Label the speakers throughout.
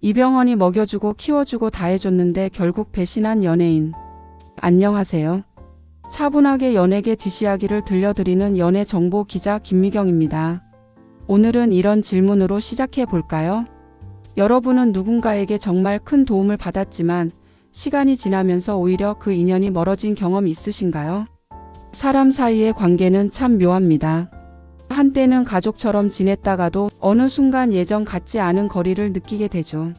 Speaker 1: 이병헌이 먹여주고 키워주고 다 해줬는데 결국 배신한 연예인. 안녕하세요. 차분하게 연예계 뒷이야기를 들려드리는 연예정보 기자 김미경입니다. 오늘은 이런 질문으로 시작해 볼까요? 여러분은 누군가에게 정말 큰 도움을 받았지만 시간이 지나면서 오히려 그 인연이 멀어진 경험 있으신가요? 사람 사이의 관계는 참 묘합니다. 한때는 가족처럼 지냈다가도 어느 순간 예전 같지 않은 거리를 느끼게 되죠.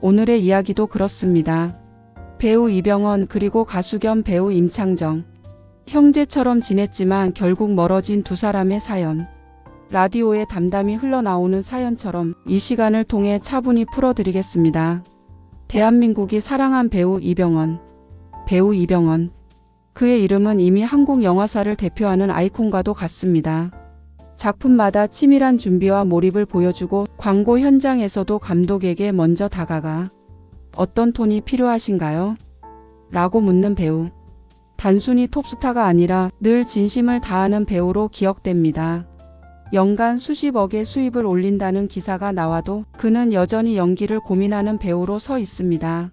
Speaker 1: 오늘의 이야기도 그렇습니다. 배우 이병헌 그리고 가수 겸 배우 임창정. 형제처럼 지냈지만 결국 멀어진 두 사람의 사연. 라디오에 담담히 흘러나오는 사연처럼 이 시간을 통해 차분히 풀어드리겠습니다. 대한민국이 사랑한 배우 이병헌. 배우 이병헌. 그의 이름은 이미 한국 영화사를 대표하는 아이콘과도 같습니다. 작품마다 치밀한 준비와 몰입을 보여주고 광고 현장에서도 감독에게 먼저 다가가 어떤 톤이 필요하신가요? 라고 묻는 배우. 단순히 톱스타가 아니라 늘 진심을 다하는 배우로 기억됩니다. 연간 수십억의 수입을 올린다는 기사가 나와도 그는 여전히 연기를 고민하는 배우로 서 있습니다.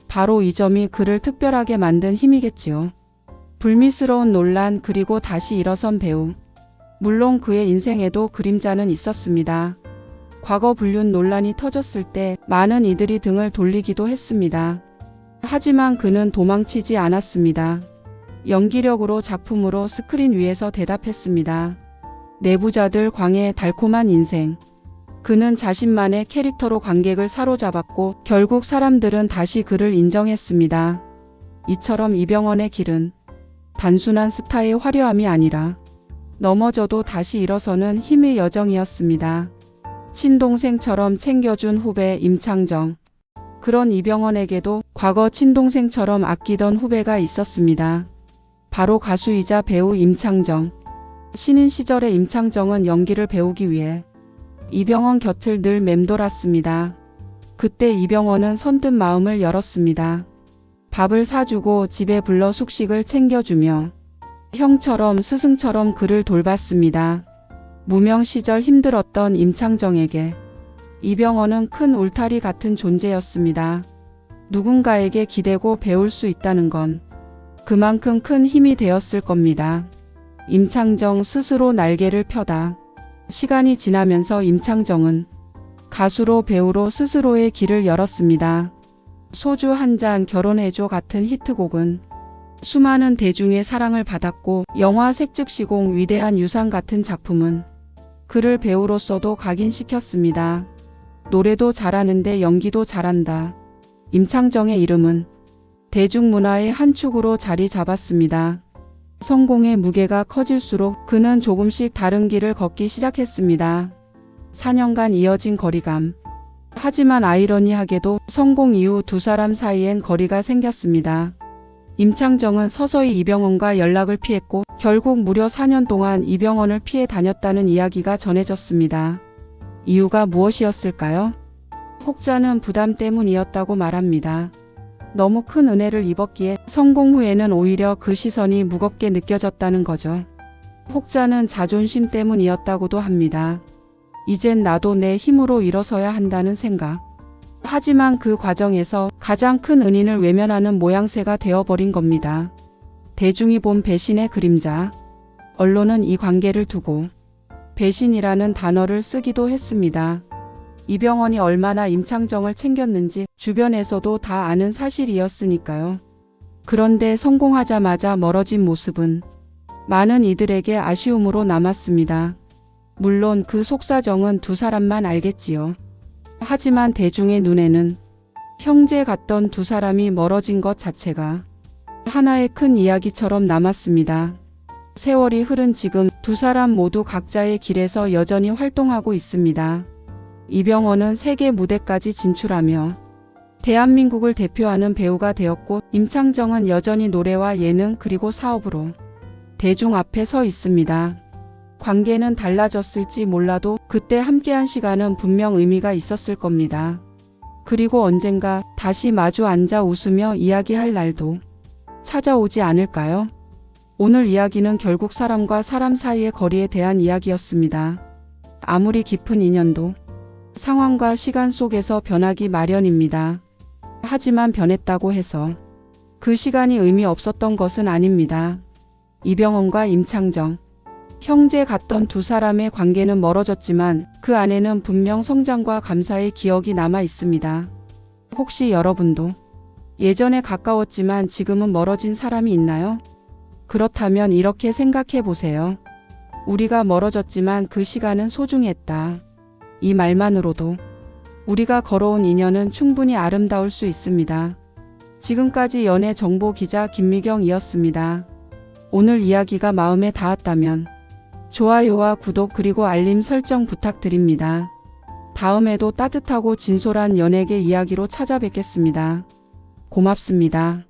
Speaker 1: 바로 이 점이 그를 특별하게 만든 힘이겠지요. 불미스러운 논란 그리고 다시 일어선 배우. 물론 그의 인생에도 그림자는 있었습니다. 과거 불륜 논란이 터졌을 때 많은 이들이 등을 돌리기도 했습니다. 하지만 그는 도망치지 않았습니다. 연기력으로 작품으로 스크린 위에서 대답했습니다. 내부자들 광해의 달콤한 인생. 그는 자신만의 캐릭터로 관객을 사로잡았고 결국 사람들은 다시 그를 인정했습니다. 이처럼 이병헌의 길은 단순한 스타의 화려함이 아니라 넘어져도 다시 일어서는 힘의 여정이었습니다. 친동생처럼 챙겨준 후배 임창정. 그런 이병헌에게도 과거 친동생처럼 아끼던 후배가 있었습니다. 바로 가수이자 배우 임창정. 신인 시절의 임창정은 연기를 배우기 위해 이병헌 곁을 늘 맴돌았습니다. 그때 이병헌은 선뜻 마음을 열었습니다. 밥을 사주고 집에 불러 숙식을 챙겨주며 형처럼 스승처럼 그를 돌봤습니다. 무명 시절 힘들었던 임창정에게 이병헌은 큰 울타리 같은 존재였습니다. 누군가에게 기대고 배울 수 있다는 건 그만큼 큰 힘이 되었을 겁니다. 임창정 스스로 날개를 펴다. 시간이 지나면서 임창정은 가수로 배우로 스스로의 길을 열었습니다. 소주 한 잔 결혼해줘 같은 히트곡은 수많은 대중의 사랑을 받았고 영화 색즉시공 위대한 유산 같은 작품은 그를 배우로서도 각인시켰습니다. 노래도 잘하는데 연기도 잘한다. 임창정의 이름은 대중문화의 한 축으로 자리 잡았습니다. 성공의 무게가 커질수록 그는 조금씩 다른 길을 걷기 시작했습니다. 4년간 이어진 거리감. 하지만 아이러니하게도 성공 이후 두 사람 사이엔 거리가 생겼습니다. 임창정은 서서히 이병헌과 연락을 피했고 결국 무려 4년 동안 이병헌을 피해 다녔다는 이야기가 전해졌습니다. 이유가 무엇이었을까요? 혹자는 부담 때문이었다고 말합니다. 너무 큰 은혜를 입었기에 성공 후에는 오히려 그 시선이 무겁게 느껴졌다는 거죠. 혹자는 자존심 때문이었다고도 합니다. 이젠 나도 내 힘으로 일어서야 한다는 생각. 하지만 그 과정에서 가장 큰 은인을 외면하는 모양새가 되어버린 겁니다. 대중이 본 배신의 그림자. 언론은 이 관계를 두고 배신이라는 단어를 쓰기도 했습니다. 이병헌이 얼마나 임창정을 챙겼는지 주변에서도 다 아는 사실이었으니까요. 그런데 성공하자마자 멀어진 모습은 많은 이들에게 아쉬움으로 남았습니다. 물론 그 속사정은 두 사람만 알겠지요. 하지만 대중의 눈에는 형제 같던 두 사람이 멀어진 것 자체가 하나의 큰 이야기처럼 남았습니다. 세월이 흐른 지금 두 사람 모두 각자의 길에서 여전히 활동하고 있습니다. 이병헌은 세계 무대까지 진출하며 대한민국을 대표하는 배우가 되었고 임창정은 여전히 노래와 예능 그리고 사업으로 대중 앞에 서 있습니다. 관계는 달라졌을지 몰라도 그때 함께한 시간은 분명 의미가 있었을 겁니다. 그리고 언젠가 다시 마주 앉아 웃으며 이야기할 날도 찾아오지 않을까요? 오늘 이야기는 결국 사람과 사람 사이의 거리에 대한 이야기였습니다. 아무리 깊은 인연도 상황과 시간 속에서 변하기 마련입니다. 하지만 변했다고 해서 그 시간이 의미 없었던 것은 아닙니다. 이병헌과 임창정. 형제 같던 두 사람의 관계는 멀어졌지만 그 안에는 분명 성장과 감사의 기억이 남아 있습니다. 혹시 여러분도 예전에 가까웠지만 지금은 멀어진 사람이 있나요? 그렇다면 이렇게 생각해 보세요. 우리가 멀어졌지만 그 시간은 소중했다. 이 말만으로도 우리가 걸어온 인연은 충분히 아름다울 수 있습니다. 지금까지 연애 정보 기자 김미경이었습니다. 오늘 이야기가 마음에 닿았다면 좋아요와 구독 그리고 알림 설정 부탁드립니다. 다음에도 따뜻하고 진솔한 연예계 이야기로 찾아뵙겠습니다. 고맙습니다.